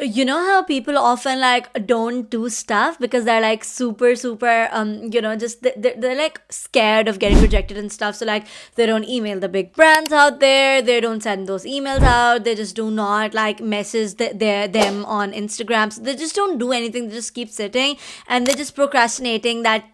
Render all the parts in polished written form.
you know how people often like don't do stuff because they're like super just they're like scared of getting rejected and stuff, so like they don't email the big brands out there, they don't send those emails out, they just do not like message them on Instagram, so they just don't do anything, they just keep sitting and they're just procrastinating that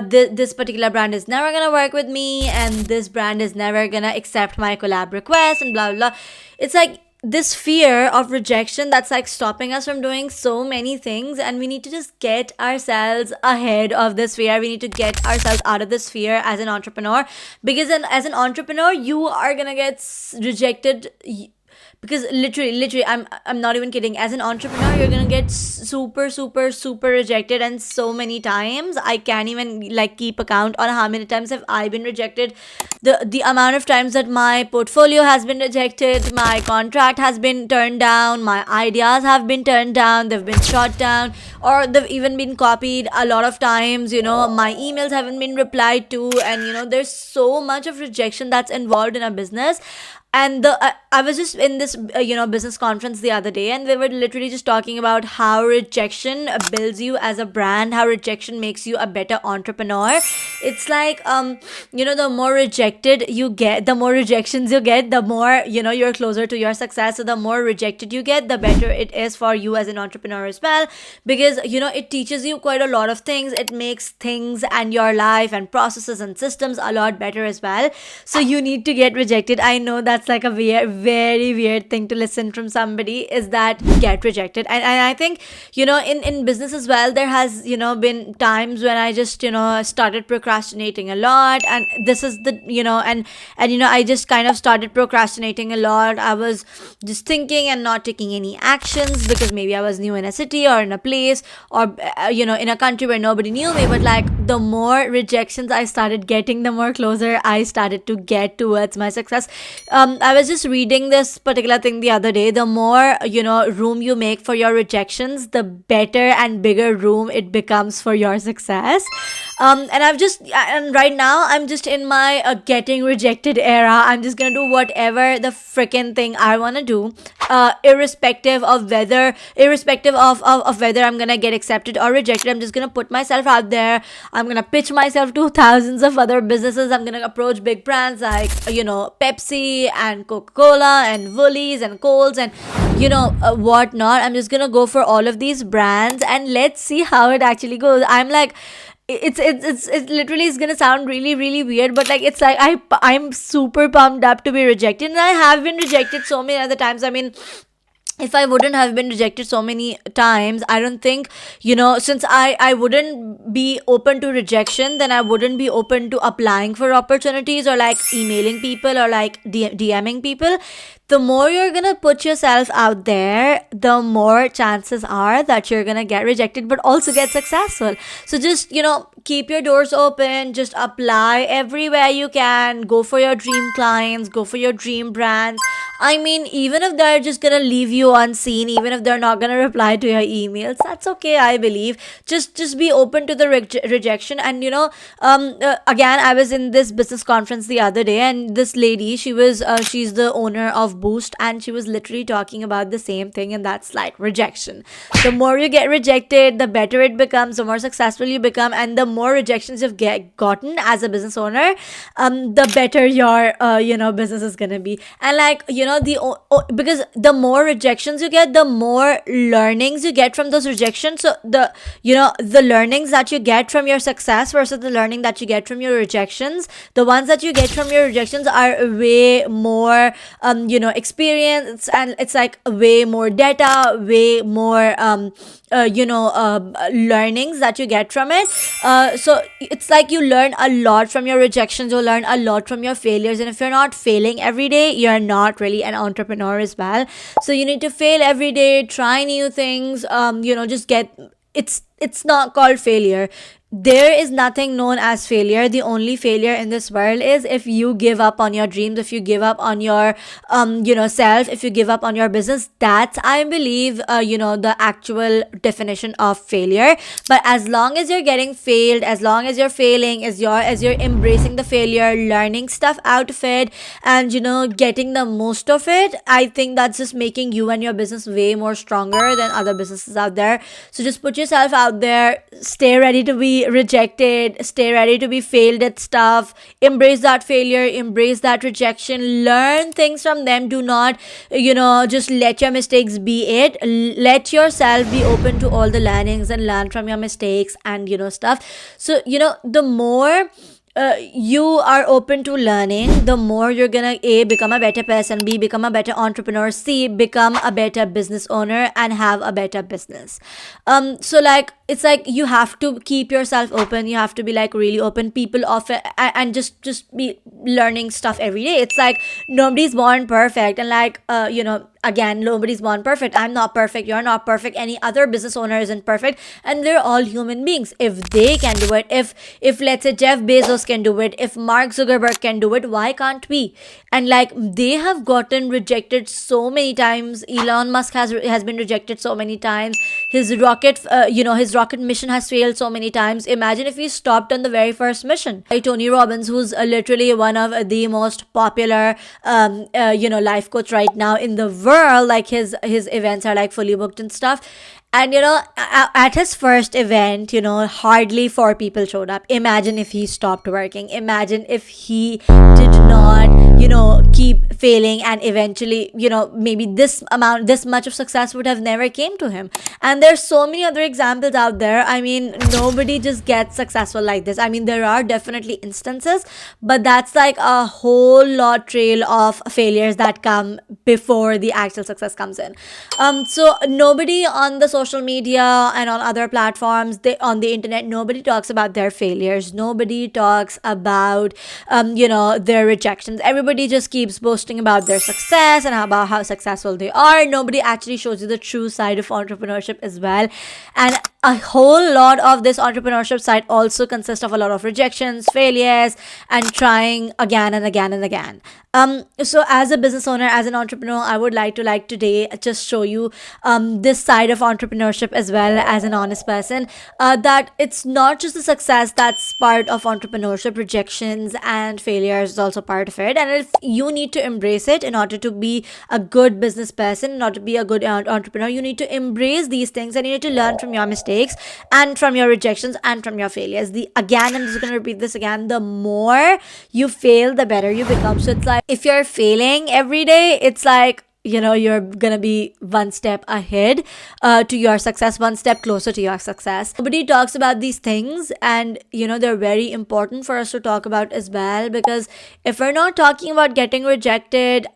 this particular brand is never gonna work with me and this brand is never gonna accept my collab request and blah blah blah. It's like this fear of rejection that's like stopping us from doing so many things, and we need to just get ourselves ahead of this fear, we need to get ourselves out of this fear as an entrepreneur, because as an entrepreneur you are gonna get rejected, because literally I'm not even kidding, as an entrepreneur you're gonna get super rejected, and so many times I can't even like keep account on how many times have I been rejected. The amount of times that my portfolio has been rejected, my contract has been turned down, my ideas have been turned down, they've been shot down, or they've even been copied a lot of times, my emails haven't been replied to, and there's so much of rejection that's involved in a business. And I was just in this business conference the other day, and they were literally just talking about how rejection builds you as a brand, how rejection makes you a better entrepreneur. It's like the more rejected you get, the more rejections you get, the more you're closer to your success. So the more rejected you get, the better it is for you as an entrepreneur as well, because it teaches you quite a lot of things, it makes things and your life and processes and systems a lot better as well. So you need to get rejected. I know that's like a weird, very weird thing to listen from somebody, is that get rejected. And I think in business as well, there has been times when I just started procrastinating a lot, and this is the and I just kind of started procrastinating a lot. I was just thinking and not taking any actions because maybe I was new in a city or in a place, or in a country where nobody knew me. But like the more rejections I started getting, the more closer I started to get towards my success. I was just reading this particular thing the other day. The more room you make for your rejections, the better and bigger room it becomes for your success. And right now I'm just in my getting rejected era. I'm just gonna do whatever the freaking thing I want to do, irrespective of whether I'm gonna get accepted or rejected. I'm just gonna put myself out there. I'm gonna pitch myself to thousands of other businesses. I'm gonna approach big brands like Pepsi and Coca-Cola and Woolies and Coles and whatnot. I'm just gonna go for all of these brands and let's see how it actually goes. I'm like, it literally is gonna sound really weird, but like it's like I'm super pumped up to be rejected, and I have been rejected so many other times. I mean, if I wouldn't have been rejected so many times, I don't think, since I wouldn't be open to rejection, then I wouldn't be open to applying for opportunities or like emailing people or like DMing people. The more you're gonna put yourself out there, the more chances are that you're gonna get rejected but also get successful. So just keep your doors open, just apply everywhere you can, go for your dream clients, go for your dream brands. I mean, even if they're just gonna leave you unseen, even if they're not gonna reply to your emails, that's okay, I believe. Just be open to the rejection. And again, I was in this business conference the other day, and this lady, she's the owner of Boost, and she was literally talking about the same thing, and that's like rejection. The more you get rejected, the better it becomes, the more successful you become, and the more rejections you've gotten as a business owner, the better your business is gonna be. And like because the more rejections you get, the more learnings you get from those rejections. So the learnings that you get from your success versus the learning that you get from your rejections, the ones that you get from your rejections are way more experience, and it's like way more data, way more learnings that you get from it. So it's like you learn a lot from your rejections, you learn a lot from your failures, and if you're not failing every day, you're not really an entrepreneur as well. So you need to fail every day, try new things, just get, it's not called failure. there is nothing known as failure. The only failure in this world is if you give up on your dreams, if you give up on your self, if you give up on your business. That's, I believe, the actual definition of failure. But as long as you're getting failed, as long as you're failing, as you're embracing the failure, learning stuff out of it, and getting the most of it, I think that's just making you and your business way more stronger than other businesses out there. So just put yourself out there, stay ready to be rejected, stay ready to be failed at stuff, embrace that failure, embrace that rejection, learn things from them. Do not just let your mistakes be it. Let yourself be open to all the learnings and learn from your mistakes and stuff. So the more you are open to learning, the more you're gonna A, become a better person, B, become a better entrepreneur, C, become a better business owner and have a better business. So like, it's like you have to keep yourself open, you have to be like really open. People often and just be learning stuff every day. It's like nobody's born perfect, and like again, nobody's born perfect. I'm not perfect, you're not perfect, any other business owner isn't perfect, and they're all human beings. If they can do it, if let's say Jeff Bezos can do it, if Mark Zuckerberg can do it, why can't we? And like, they have gotten rejected so many times. Elon Musk has been rejected so many times. His rocket mission has failed so many times. Imagine if he stopped on the very first mission. Like Tony Robbins, who's literally one of the most popular life coach right now in the world, like his events are like fully booked and stuff. And at his first event, hardly 4 people showed up. Imagine if he stopped working. Imagine if he did not, keep failing, and eventually, maybe this much of success would have never came to him. And there's so many other examples out there. I mean, nobody just gets successful like this. I mean, there are definitely instances, but that's like a whole lot trail of failures that come before the actual success comes in. So nobody on the social media and on other platforms, on the internet, nobody talks about their failures. Nobody talks about their rejections. Everybody just keeps boasting about their success and about how successful they are. Nobody actually shows you the true side of entrepreneurship as well. And a whole lot of this entrepreneurship side also consists of a lot of rejections, failures, and trying again and again and again. So as a business owner, as an entrepreneur, I would like to today just show you this side of entrepreneurship as well, as an honest person, that it's not just the success that's part of entrepreneurship. Rejections and failures is also part of it, and if you need to embrace it in order to be a good business person, in order to be a good entrepreneur, you need to embrace these things, and you need to learn from your mistakes and from your rejections and from your failures. I'm just going to repeat this again, the more you fail, the better you become. So it's like, if you're failing every day, it's like, you're gonna be one step ahead to your success, one step closer to your success. Nobody talks about these things, and they're very important for us to talk about as well, because if we're not talking about getting rejected,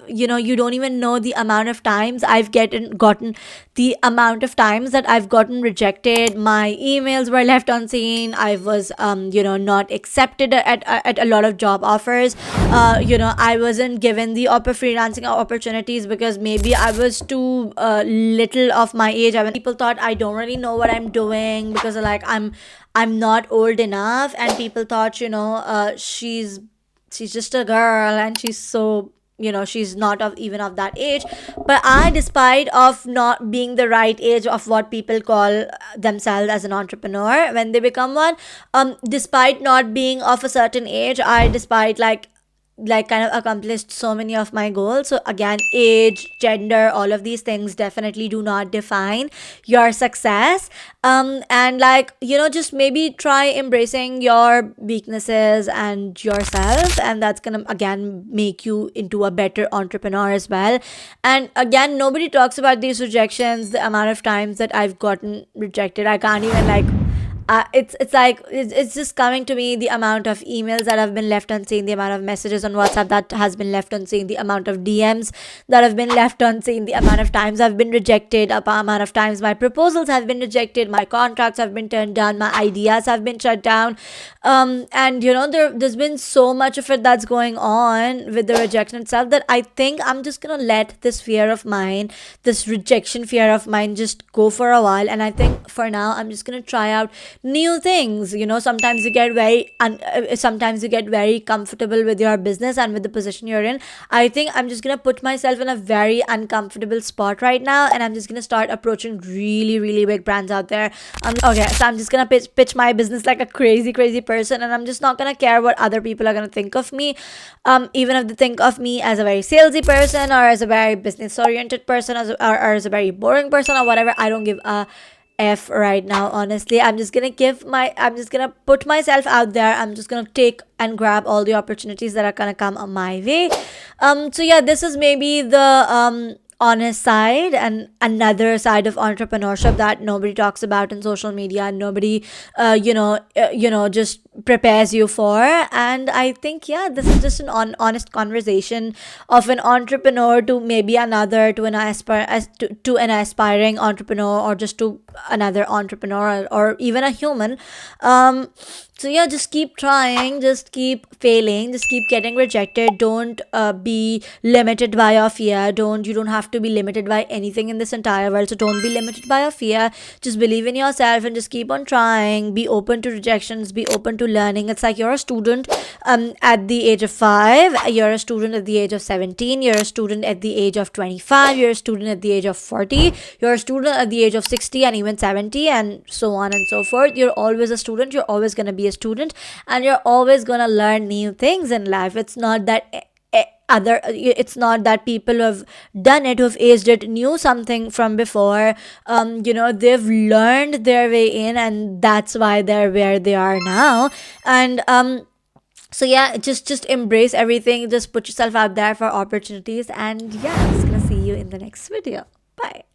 you don't even know the amount of times I've gotten the amount of times that I've gotten rejected. My emails were left unseen. I was not accepted at a lot of job offers. I wasn't given the freelancing opportunities because maybe I was too little of my age. I mean, people thought I don't really know what I'm doing, because like I'm not old enough, and people thought she's just a girl, and she's so she's not even of that age. But despite of not being the right age of what people call themselves as an entrepreneur when they become one, despite not being of a certain age, despite kind of accomplished so many of my goals. So again, age, gender, all of these things definitely do not define your success. And just maybe try embracing your weaknesses and yourself, and that's gonna again make you into a better entrepreneur as well. And again, nobody talks about these rejections, the amount of times that I've gotten rejected. I can't even it's just coming to me, the amount of emails that have been left unseen, the amount of messages on WhatsApp that has been left unseen, the amount of DMs that have been left unseen, the amount of times I've been rejected, the amount of times my proposals have been rejected, my contracts have been turned down, my ideas have been shut down. And there's been so much of it that's going on with the rejection itself, that I think I'm just gonna let this fear of mine, this rejection fear of mine, just go for a while. And I think for now I'm just gonna try out new things. Sometimes you get sometimes you get very comfortable with your business and with the position you're in. I think I'm just gonna put myself in a very uncomfortable spot right now, and I'm just gonna start approaching really, really big brands out there. Okay, so I'm just gonna pitch my business like a crazy, crazy person, and I'm just not gonna care what other people are gonna think of me. Even if they think of me as a very salesy person, or as a very business oriented person, or as a very boring person, or whatever, I don't give a F right now, honestly. I'm just gonna put myself out there. I'm just gonna take and grab all the opportunities that are gonna come on my way. So yeah, this is maybe the honest side and another side of entrepreneurship that nobody talks about in social media, and nobody just prepares you for. And I think, yeah, this is just an honest conversation of an entrepreneur to maybe another, to to an aspiring entrepreneur, or just to another entrepreneur, or even a human. So yeah, just keep trying, just keep failing, just keep getting rejected. Don't be limited by your fear. You don't have to be limited by anything in this entire world. So don't be limited by your fear. Just believe in yourself and just keep on trying. Be open to rejections, be open to learning. It's like you're a student at the age of 5, you're a student at the age of 17, you're a student at the age of 25, you're a student at the age of 40, you're a student at the age of 60, and even 70, and so on and so forth. You're always a student, you're always going to be a student, and you're always going to learn new things in life. It's not that it's not that people who have done it, who have aged it, knew something from before. They've learned their way in, and that's why they're where they are now. And so yeah, just embrace everything, just put yourself out there for opportunities. And yeah, I'm just gonna see you in the next video. Bye.